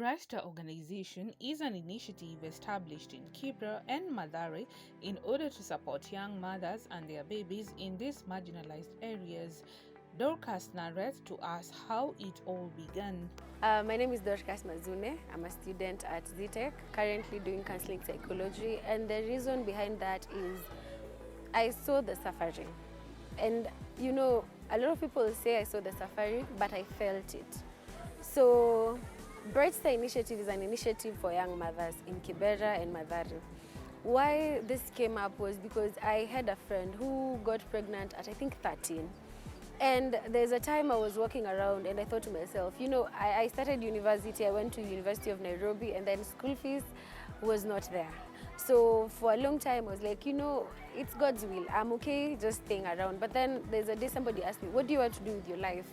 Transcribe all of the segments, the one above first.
Brightstar organization is an initiative established in Kibera and Mathare in order to support young mothers and their babies in these marginalized areas. DORCAS narrates to us how it all began. My name is DORCAS MAZUNE. I'm a student at ZTech, currently doing counseling psychology, and the reason behind that is I saw the suffering. And you know, a lot of people say I saw the suffering, but I felt it. So Brightstar initiative is an initiative for young mothers in Kibera and Mathare. Why this came up was because I had a friend who got pregnant at I think 13. And there's a time I was walking around and I thought to myself, you know, I started university, I went to University of Nairobi, and then school fees was not there. So for a long time I was like, you know, it's God's will, I'm okay just staying around. But then there's a day somebody asked me, what do you want to do with your life?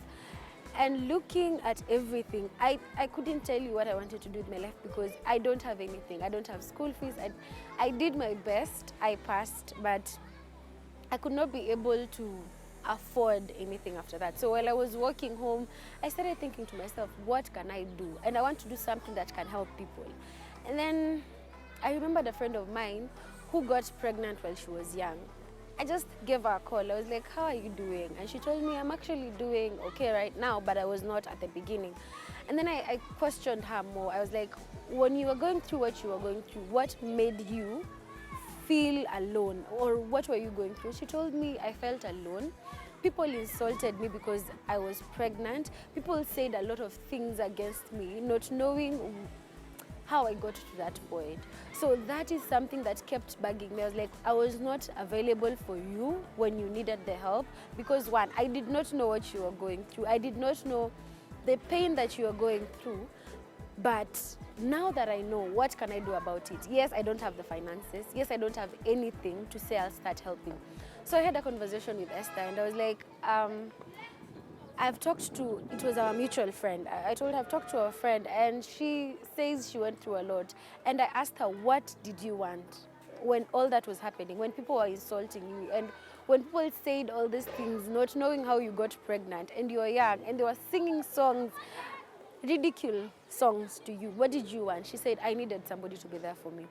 And looking at everything, I couldn't tell you what I wanted to do with my life because I don't have anything. I don't have school fees. I did my best, I passed, but I could not be able to afford anything after that. So while I was walking home, I started thinking to myself, what can I do? And I want to do something that can help people. And then I remembered a friend of mine who got pregnant while she was young. I just gave her a call. I was like, how are you doing? And she told me, I'm actually doing okay right now, but I was not at the beginning. And then I questioned her more. I was like, when you were going through what you were going through, what made you feel alone, or what were you going through? She told me I felt alone. People insulted me because I was pregnant. People said a lot of things against me, not knowing how I got to that point. So that is something that kept bugging me. I was like, I was not available for you when you needed the help because one, I did not know what you were going through. I did not know the pain that you were going through. But now that I know, what can I do about it? Yes, I don't have the finances. Yes, I don't have anything to say I'll start helping. So I had a conversation with Esther and I was like, I've talked to, it was our mutual friend. I told her I've talked to a friend and she says she went through a lot. And I asked her, what did you want when all that was happening, when people were insulting you and when people said all these things, not knowing how you got pregnant and you were young and they were singing songs, ridiculous songs to you. What did you want? She said, I needed somebody to be there for me.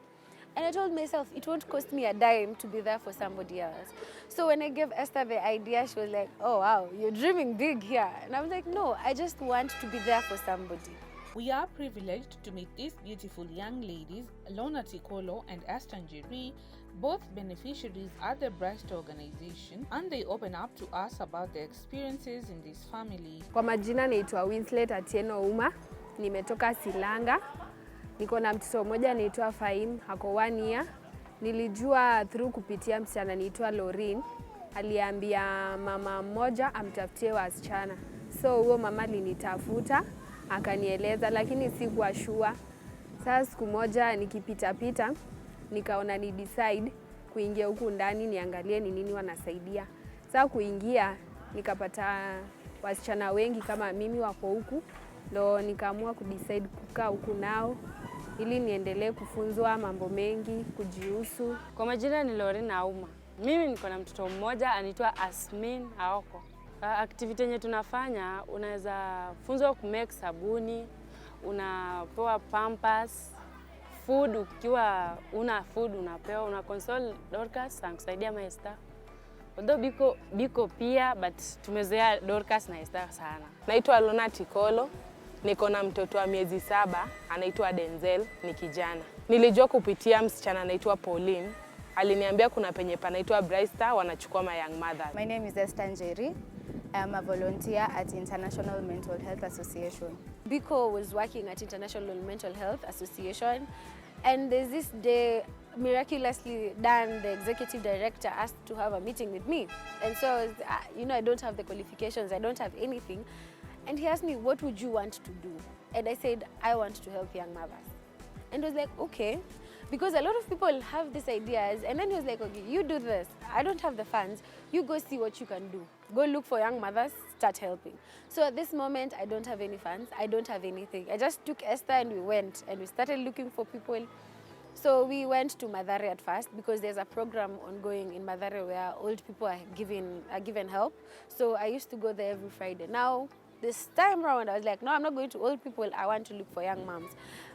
And I told myself, it won't cost me a dime to be there for somebody else. So when I gave Esther the idea, she was like, oh wow, you're dreaming big here. And I was like, no, I just want to be there for somebody. We are privileged to meet these beautiful young ladies, Lona Tikolo and Esther Njeri, both beneficiaries at the Brightstar organization, and they open up to us about their experiences in this family. Kwa majina naitwa Winslet Atieno Uma, nimetoka Silanga. Niko na mtoto mmoja anaitwa Faim, ako 1 year. Nilijua through kupitia msichana anaitwa Lorin. Aliambia mama mmoja amtafutie wasichana. So huo mama alinitafuta, akanieleza lakini sikuwa sure. Sasa siku moja nikipita nikaona ni decide kuingia huku ndani niangalie ni nini wanasaidia. Sasa kuingia nikapata wasichana wengi kama mimi wako huku. Ndo nikaamua kudecide kukaa huku nao ili niendelee kufunzwa mambo mengi, kujihusu. Kwa majina ni Lorin Auma. Mimi niko na mtoto mmoja anaitwa Asmin Aoko. Activity yenye tunafanya, unaweza funzwa kumake sabuni, unapewa pampers, food ukiwa una food unapewa, una console DORCAS anakusaidia ma Esther. Although biko pia, but tumezoea DORCAS na Esther sana. Naitwa Lona Tikolo. Niko na mtoto wa miezi 7, anaitwa Denzel, ni kijana. Nilijua kupitia msichana anaitwa Pauline. Aliniambia kuna penye panaitwa Brightstar wanachukua ma young mothers. My name is Esther Njeri. I'm a volunteer at International Mental Health Association. Biko was working at International Mental Health Association, and there's this day, miraculously Dan, the executive director, asked to have a meeting with me. And so, you know, I don't have the qualifications, I don't have anything. And he asked me, what would you want to do? And I said, I want to help young mothers. And he was like, okay. Because a lot of people have these ideas. And then he was like, okay, you do this. I don't have the funds. You go see what you can do. Go look for young mothers, start helping. So at this moment, I don't have any funds. I don't have anything. I just took Esther and we went and we started looking for people. So we went to Mathare at first because there's a program ongoing in Mathare where old people are given help. So I used to go there every Friday. Now, This time around, I was like, no, I'm not going to old people. I want to look for young moms.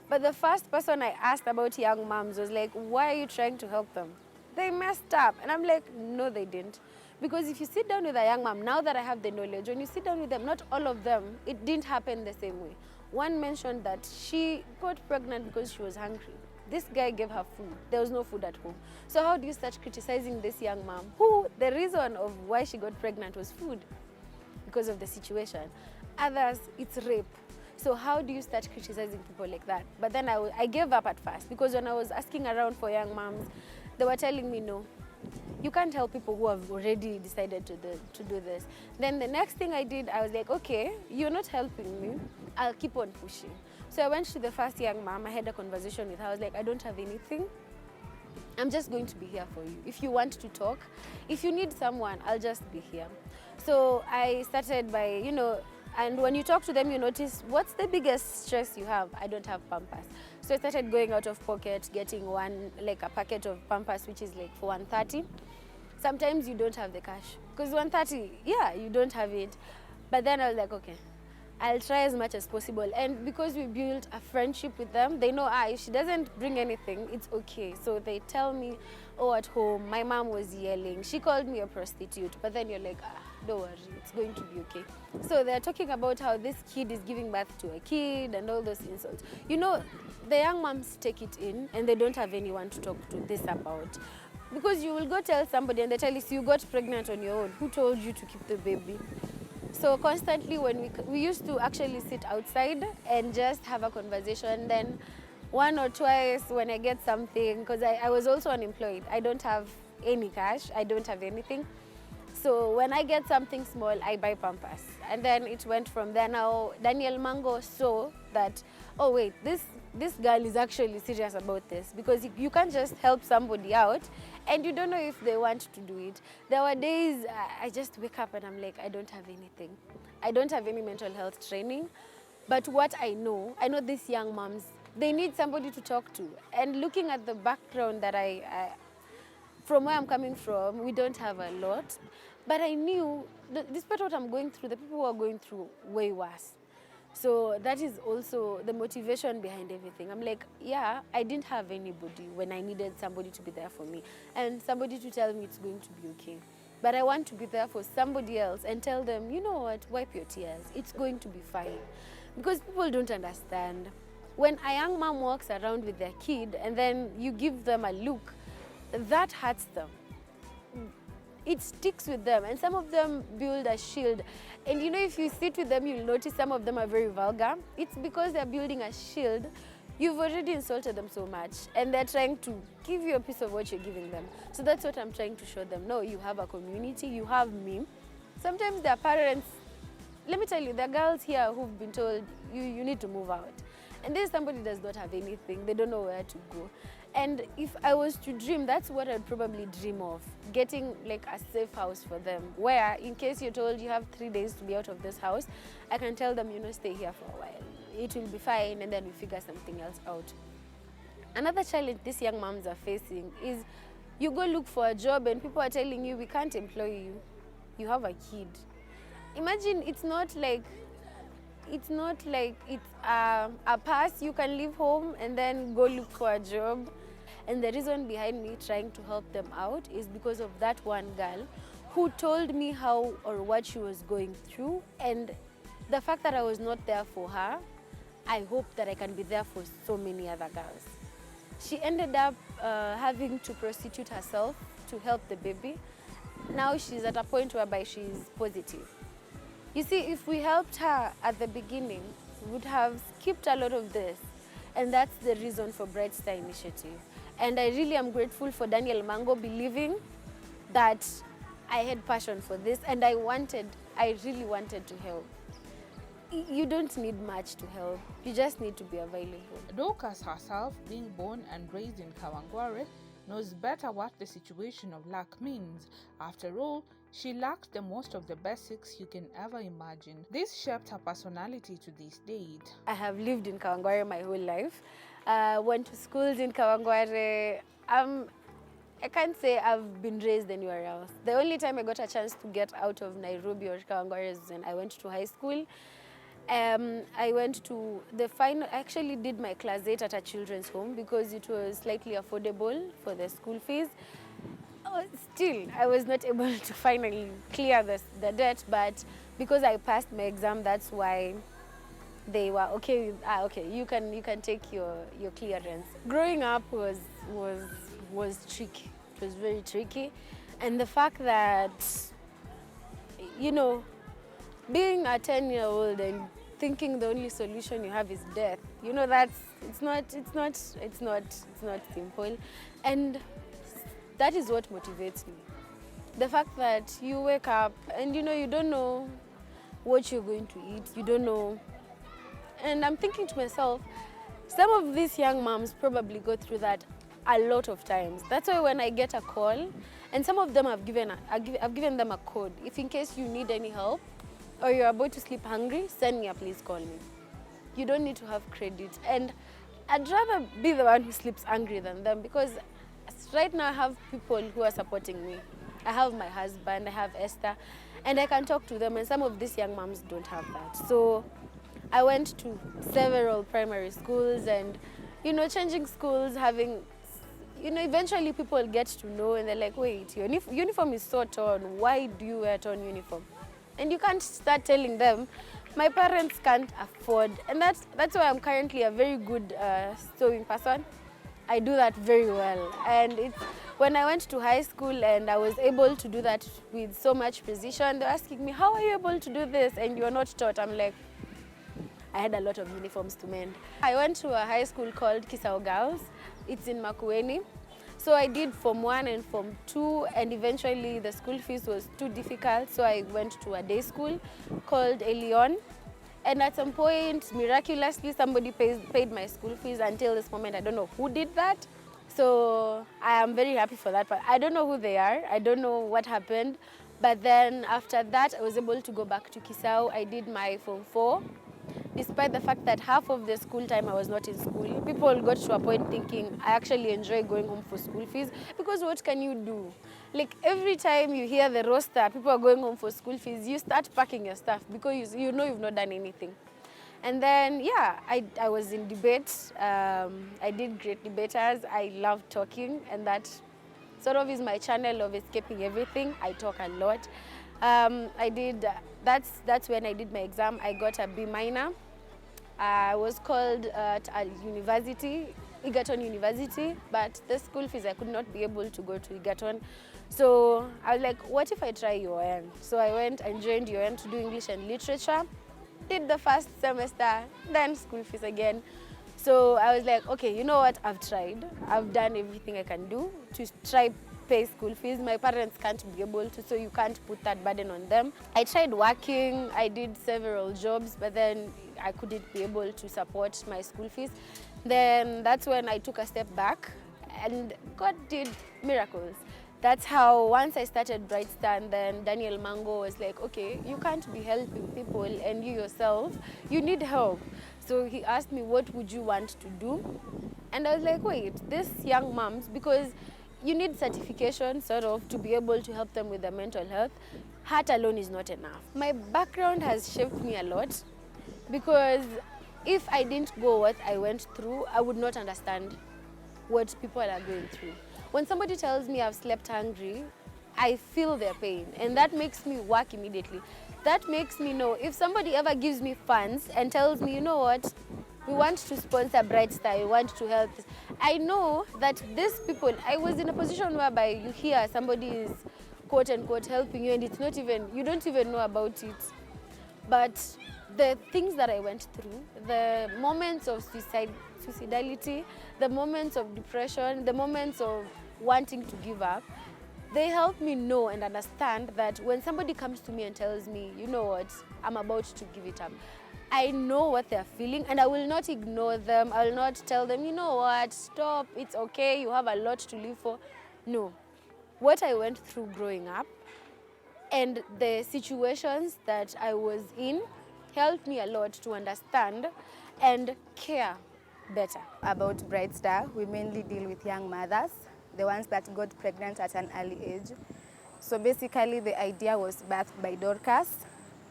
But the first person I asked about young moms was like, why are you trying to help them? They messed up. And I'm like, no, they didn't. Because if you sit down with a young mom, now that I have the knowledge, when you sit down with them, not all of them, it didn't happen the same way. One mentioned that she got pregnant because she was hungry. This guy gave her food. There was no food at home. So how do you start criticizing this young mom who the reason of why she got pregnant was food because of the situation? Others, it's rape. So how do you start criticizing people like that? But then I gave up at first because when I was asking around for young moms, they were telling me, no, you can't help people who have already decided to do this. Then the next thing I did, I was like, okay, you're not helping me. I'll keep on pushing. So I went to the first young mom. I had a conversation with her. I was like, I don't have anything. I'm just going to be here for you. If you want to talk, if you need someone, I'll just be here. So I started by, and when you talk to them, you notice, what's the biggest stress you have? I don't have Pampers. So I started going out of pocket, getting a packet of Pampers, which is like for 130. Sometimes you don't have the cash. Because 130, yeah, you don't have it. But then I was like, okay, I'll try as much as possible. And because we built a friendship with them, they know, if she doesn't bring anything, it's okay. So they tell me, oh, at home, my mom was yelling. She called me a prostitute. But then you're like, don't worry, it's going to be okay. So they're talking about how this kid is giving birth to a kid and all those insults. The young moms take it in and they don't have anyone to talk to this about. Because you will go tell somebody and they tell you, so you got pregnant on your own. Who told you to keep the baby? So constantly when we used to actually sit outside and just have a conversation. Then one or twice when I get something, because I was also unemployed. I don't have any cash. I don't have anything. So when I get something small, I buy Pampers. And then it went from there. Now, Daniel Mango saw that, oh wait, this girl is actually serious about this, because you can't just help somebody out and you don't know if they want to do it. There were days I just wake up and I'm like, I don't have anything. I don't have any mental health training. But what I know these young moms, they need somebody to talk to. And looking at the background that from where I'm coming from, we don't have a lot. But I knew, despite what I'm going through, the people who are going through way worse. So that is also the motivation behind everything. I'm like, yeah, I didn't have anybody when I needed somebody to be there for me and somebody to tell me it's going to be okay. But I want to be there for somebody else and tell them, you know what, wipe your tears. It's going to be fine. Because people don't understand. When a young mom walks around with their kid and then you give them a look, that hurts them. It sticks with them, and some of them build a shield. And if you sit with them, you'll notice some of them are very vulgar. It's because they're building a shield. You've already insulted them so much, and they're trying to give you a piece of what you're giving them. So that's what I'm trying to show them. No, you have a community, you have me. Sometimes their parents, let me tell you, there are girls here who've been told, you need to move out. And then somebody does not have anything, they don't know where to go. And if I was to dream, that's what I'd probably dream of, getting like a safe house for them, where in case you're told you have 3 days to be out of this house, I can tell them, stay here for a while. It will be fine, and then we figure something else out. Another challenge these young moms are facing is you go look for a job and people are telling you, we can't employ you. You have a kid. Imagine it's not like it's a pass. You can leave home and then go look for a job. And the reason behind me trying to help them out is because of that one girl who told me how or what she was going through. And the fact that I was not there for her, I hope that I can be there for so many other girls. She ended up having to prostitute herself to help the baby. Now she's at a point whereby she's positive. You see, if we helped her at the beginning, we would have skipped a lot of this. And that's the reason for Brightstar initiative. And I really am grateful for Daniel Mango believing that I had passion for this and I really wanted to help. You don't need much to help. You just need to be available. Dorcas herself, being born and raised in Kawangware, knows better what the situation of lack means. After all, she lacked the most of the basics you can ever imagine. This shaped her personality to this date. I have lived in Kawangware my whole life. Went to schools in Kawangware. I can't say I've been raised anywhere else. The only time I got a chance to get out of Nairobi or Kawangware is when I went to high school. I went to the final, I actually did my class 8 at a children's home because it was slightly affordable for the school fees. Still, I was not able to finally clear the debt, but because I passed my exam, that's why they were okay with, okay, you can take your clearance. Growing up was tricky. It was very tricky. And the fact that, you know, being a 10-year-old and thinking the only solution you have is death, you know, it's not simple. And that is what motivates me. The fact that you wake up and, you know, you don't know what you're going to eat, you don't know. And I'm thinking to myself, some of these young moms probably go through that a lot of times. That's why when I get a call, and some of them I've given them a code. If in case you need any help or you're about to sleep hungry, send me a please call me. You don't need to have credit. And I'd rather be the one who sleeps hungry than them, because right now I have people who are supporting me. I have my husband, I have Esther, and I can talk to them, and some of these young moms don't have that. So I went to several primary schools and, you know, changing schools, having, you know, eventually people get to know and they're like, wait, your uniform is so torn, why do you wear a torn uniform? And you can't start telling them, my parents can't afford. And that's why I'm currently a very good sewing person. I do that very well. And it's when I went to high school and I was able to do that with so much precision, they're asking me, how are you able to do this and you're not taught? I'm like, I had a lot of uniforms to mend. I went to a high school called Kisao Girls. It's in Makueni. So I did Form 1 and Form 2, and eventually the school fees was too difficult, so I went to a day school called Elion. And at some point, miraculously, somebody paid my school fees. Until this moment, I don't know who did that. So I am very happy for that, but I don't know who they are. I don't know what happened. But then after that, I was able to go back to Kisau. I did my Form 4. Despite the fact that half of the school time I was not in school, people got to a point thinking I actually enjoy going home for school fees, because what can you do? Like every time you hear the roster, people are going home for school fees, you start packing your stuff because you know you've not done anything. And then, yeah, I was in debates. I did great debaters. I love talking, and that sort of is my channel of escaping everything. I talk a lot. That's when I did my exam. I got a B minor. I was called at a university, Egerton University, but the school fees, I could not be able to go to Egerton. So I was like, what if I try UN? So I went and joined UN to do English and literature. Did the first semester, then school fees again. So I was like, okay, you know what, I've tried. I've done everything I can do to try pay school fees. My parents can't be able to, so you can't put that burden on them. I tried working, I did several jobs, but then I couldn't be able to support my school fees. Then that's when I took a step back, and God did miracles. That's how once I started Brightstar, and then Daniel Mango was like, okay, you can't be helping people and you yourself, you need help. So he asked me, what would you want to do? And I was like, wait, these young moms, because you need certification sort of to be able to help them with their mental health. Heart alone is not enough. My background has shaped me a lot, because if I didn't go what I went through, I would not understand what people are going through. When somebody tells me I've slept hungry, I feel their pain, and that makes me work immediately. That makes me know if somebody ever gives me funds and tells me, you know what, we want to sponsor Brightstar, we want to help this. I know that these people, I was in a position whereby you hear somebody is quote unquote helping you, and it's not even, you don't even know about it. But the things that I went through, the moments of suicidality, the moments of depression, the moments of wanting to give up, they help me know and understand that when somebody comes to me and tells me, you know what, I'm about to give it up, I know what they're feeling, and I will not ignore them. I will not tell them, you know what, stop, it's okay, you have a lot to live for. No. What I went through growing up and the situations that I was in helped me a lot to understand and care better. About Brightstar, we mainly deal with young mothers the ones that got pregnant at an early age. So basically the idea was birthed by Dorcas.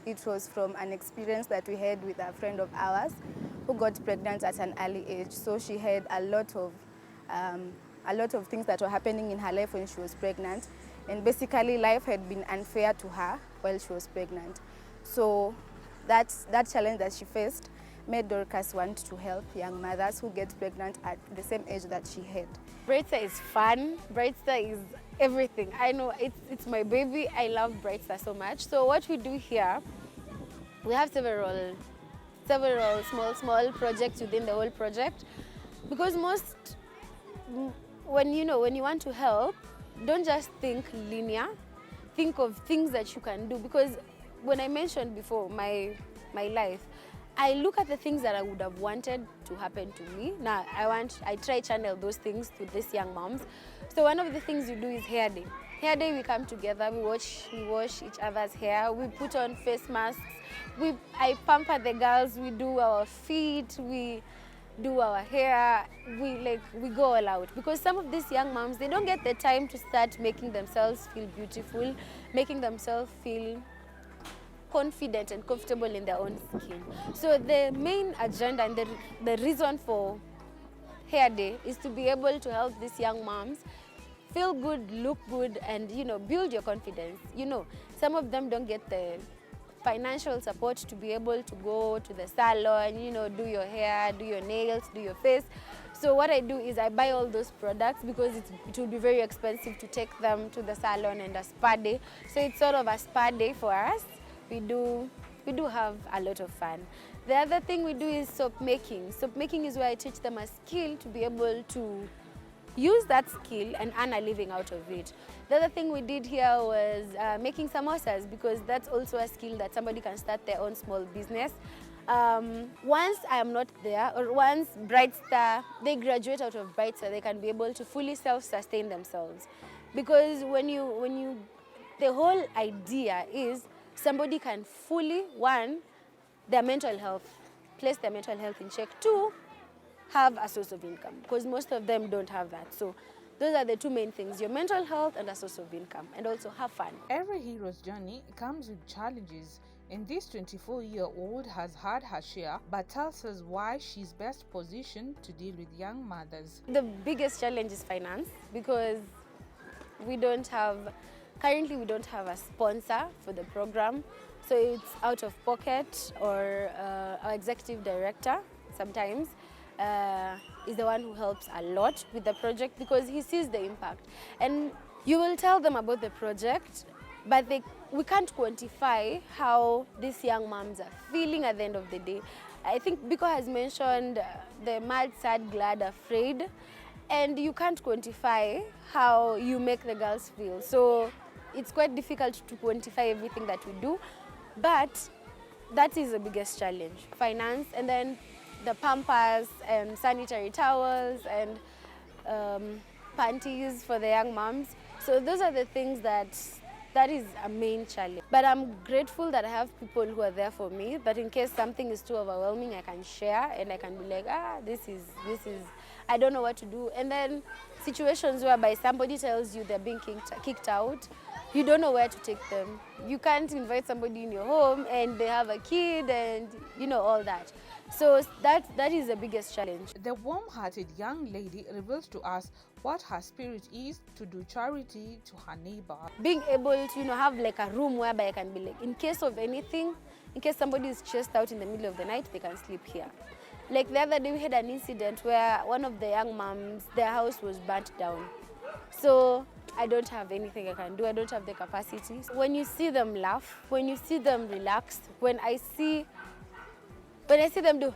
It was from an experience that we had with a friend of ours who got pregnant at an early age. So she had a lot of things that were happening in her life when she was pregnant. And basically life had been unfair to her while she was pregnant. So that challenge that she faced made Dorcas want to help young mothers who get pregnant at the same age that she had. Brightstar is fun. Brightstar is everything. I know it's my baby. I love Brightstar so much. So what we do here, we have several small projects within the whole project, because when you want to help, don't just think linear. Think of things that you can do, because when I mentioned before my life, I look at the things that I would have wanted to happen to me. Now I try channel those things to these young moms. So one of the things we do is hair day. Hair day, we come together, we wash each other's hair, we put on face masks, I pamper the girls, we do our feet, we do our hair, we go all out. Because some of these young moms, they don't get the time to start making themselves feel beautiful, making themselves feel confident and comfortable in their own skin. So the main agenda and the reason for Hair Day is to be able to help these young moms feel good, look good, and build your confidence. Some of them don't get the financial support to be able to go to the salon, do your hair, do your nails, do your face. So what I do is I buy all those products, because it will be very expensive to take them to the salon and a spa day. So it's sort of a spa day for us. We do have a lot of fun. The other thing we do is soap making. Soap making is where I teach them a skill to be able to use that skill and earn a living out of it. The other thing we did here was making samosas, because that's also a skill that somebody can start their own small business. Once I am not there, or once Brightstar, they graduate out of Brightstar, they can be able to fully self-sustain themselves. Because the whole idea is somebody can fully, one, their mental health, place their mental health in check. Two, have a source of income, because most of them don't have that. So those are the two main things: your mental health and a source of income, and also have fun. Every hero's journey comes with challenges, and this 24-year-old has had her share, but tells us why she's best positioned to deal with young mothers. The biggest challenge is finance, because currently we don't have a sponsor for the program. So it's out of pocket, or our executive director sometimes is the one who helps a lot with the project, because he sees the impact. And you will tell them about the project, but we can't quantify how these young moms are feeling at the end of the day. I think Biko has mentioned the mad, sad, glad, afraid, and you can't quantify how you make the girls feel. So it's quite difficult to quantify everything that we do, but that is the biggest challenge: finance, and then the pampers and sanitary towels and panties for the young moms. So those are the things that is a main challenge. But I'm grateful that I have people who are there for me, that in case something is too overwhelming, I can share and I can be like, this is, I don't know what to do. And then situations whereby somebody tells you they're being kicked out, you don't know where to take them. You can't invite somebody in your home and they have a kid and all that. So that is the biggest challenge. The warm-hearted young lady reveals to us what her spirit is to do charity to her neighbor. Being able to have like a room whereby I can be like, in case of anything, in case somebody is chased out in the middle of the night, they can sleep here. Like the other day we had an incident where one of the young moms, their house was burnt down. So I don't have anything I can do. I don't have the capacity. When you see them laugh, when you see them relax, when I see them do,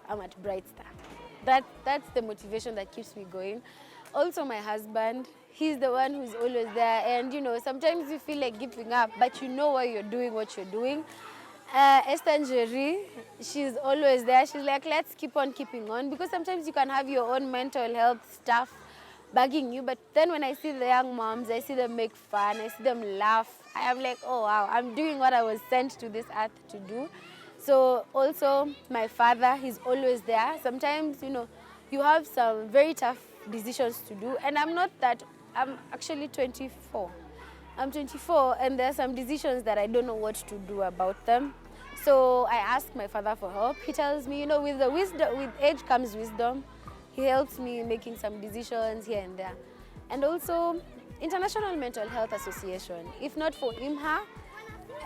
I'm at Brightstar. That's the motivation that keeps me going. Also my husband, he's the one who's always there, and sometimes you feel like giving up, but you know why you're doing what you're doing. Esther and Jerry, she's always there. She's like, let's keep on keeping on, because sometimes you can have your own mental health stuff bugging you, but then when I see the young moms, I see them make fun, I see them laugh, I am like, oh wow, I'm doing what I was sent to this earth to do. So also my father, he's always there. Sometimes, you have some very tough decisions to do. And I'm actually 24. I'm 24 and there are some decisions that I don't know what to do about them. So I ask my father for help. He tells me, with age comes wisdom. He helps me in making some decisions here and there. And also, International Mental Health Association. If not for IMHA,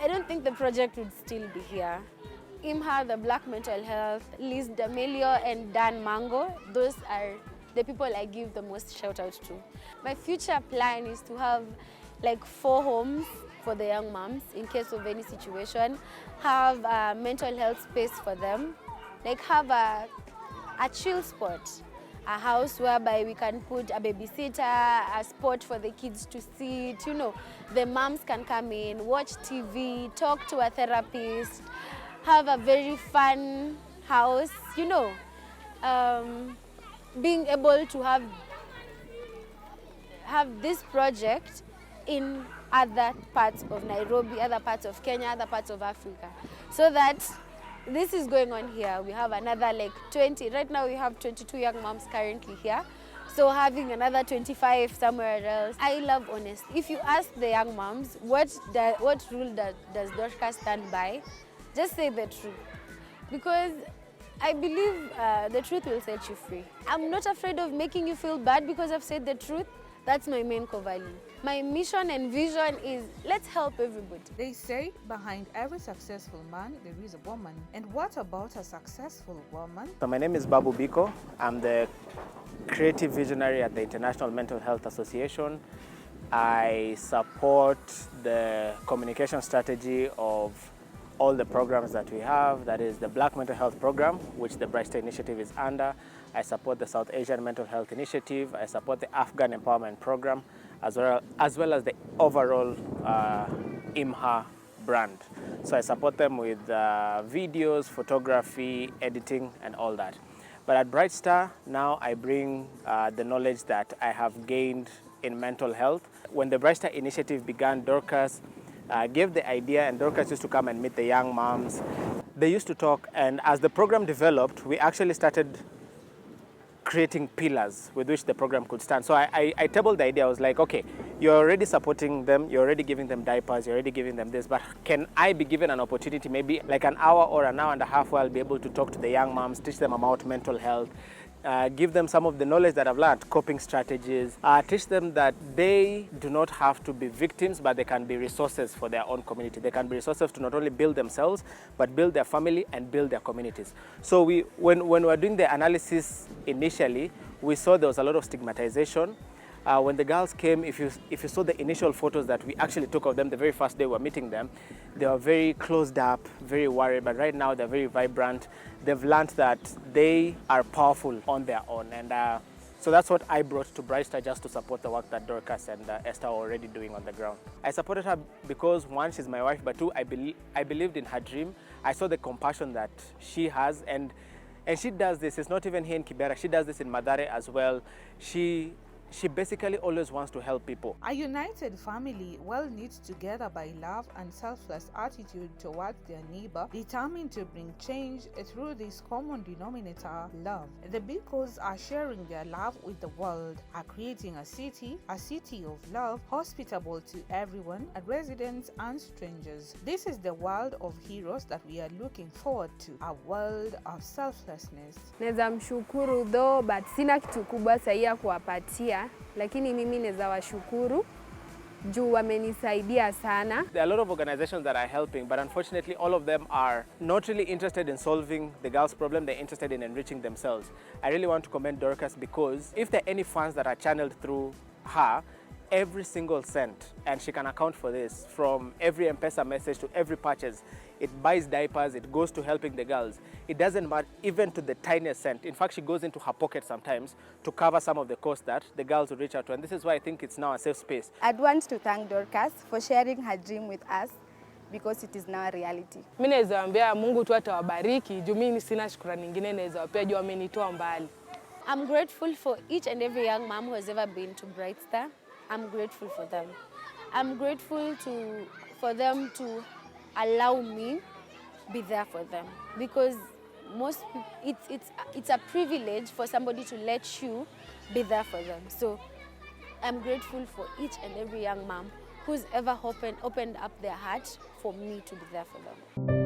I don't think the project would still be here. IMHA, the Black Mental Health, Liz D'Amelio and Dan Mango, those are the people I give the most shout out to. My future plan is to have like 4 homes for the young moms in case of any situation, have a mental health space for them, like have a chill spot, a house whereby we can put a babysitter, a spot for the kids to sit, the moms can come in, watch TV, talk to a therapist, have a very fun house, being able to have this project in other parts of Nairobi, other parts of Kenya, other parts of Africa. So that this is going on here. We have another like 20, right now we have 22 young moms currently here. So having another 25 somewhere else. I love honesty. If you ask the young moms, what rule does DORCAS stand by, just say the truth. Because I believe the truth will set you free. I'm not afraid of making you feel bad because I've said the truth. That's my main core value. My mission and vision is let's help everybody. They say behind every successful man there is a woman. And what about a successful woman? So my name is Babu Biko. I'm the creative visionary at the International Mental Health Association. I support the communication strategy of all the programs that we have. That is the Black Mental Health Program, which the Brightstar initiative is under. I support the South Asian Mental Health Initiative. I support the Afghan Empowerment Program, as well as the overall IMHA brand. So I support them with videos, photography, editing, and all that. But at Brightstar, now I bring the knowledge that I have gained in mental health. When the Brightstar initiative began, DORCAS gave the idea, and DORCAS used to come and meet the young moms. They used to talk, and as the program developed, we actually started creating pillars with which the program could stand. So I tabled the idea. I was like, okay, you're already supporting them, you're already giving them diapers, you're already giving them this, but can I be given an opportunity, maybe like an hour or an hour and a half, where I'll be able to talk to the young moms, teach them about mental health, give them some of the knowledge that I've learned, coping strategies, teach them that they do not have to be victims, but they can be resources for their own community. They can be resources to not only build themselves, but build their family and build their communities. So when we were doing the analysis initially, we saw there was a lot of stigmatization. When the girls came, if you saw the initial photos that we actually took of them the very first day we were meeting them, they were very closed up, very worried, but right now they're very vibrant. They've learned that they are powerful on their own. And so that's what I brought to Brightstar, just to support the work that DORCAS and Esther are already doing on the ground. I supported her because, one, she's my wife, but two, I believed in her dream. I saw the compassion that she has, and she does this. It's not even here in Kibera. She does this in Mathare as well. She basically always wants to help people. A united family, well knit together by love and selfless attitude towards their neighbor, determined to bring change through this common denominator, love. The Bicos are sharing their love with the world, are creating a city of love, hospitable to everyone, residents and strangers. This is the world of heroes that we are looking forward to, a world of selflessness. Naweza mshukuru though, but sina kitu kubwa sahihi ya kuwapatia. Lakini mimi naweza washukuru juu wamenisaidia sana. There are a lot of organizations that are helping, but unfortunately all of them are not really interested in solving the girls' problem. They're interested in enriching themselves. I really want to commend DORCAS, because if there are any funds that are channeled through her, every single cent, and she can account for this, from every M-Pesa message to every purchase, it buys diapers, it goes to helping the girls. It doesn't matter even to the tiniest cent. In fact, she goes into her pocket sometimes to cover some of the costs that the girls will reach out to. And this is why I think it's now a safe space. I'd want to thank DORCAS for sharing her dream with us, because it is now a reality. Mimi naweza waambia Mungu tu atawabariki, juu mimi sina shukrani nyingine naweza wapea, juu amenitoa mbali. I'm grateful for each and every young mom who has ever been to Brightstar. I'm grateful for them. I'm grateful for them to allow me be there for them, because it's a privilege for somebody to let you be there for them. So I'm grateful for each and every young mom who's ever opened up their heart for me to be there for them.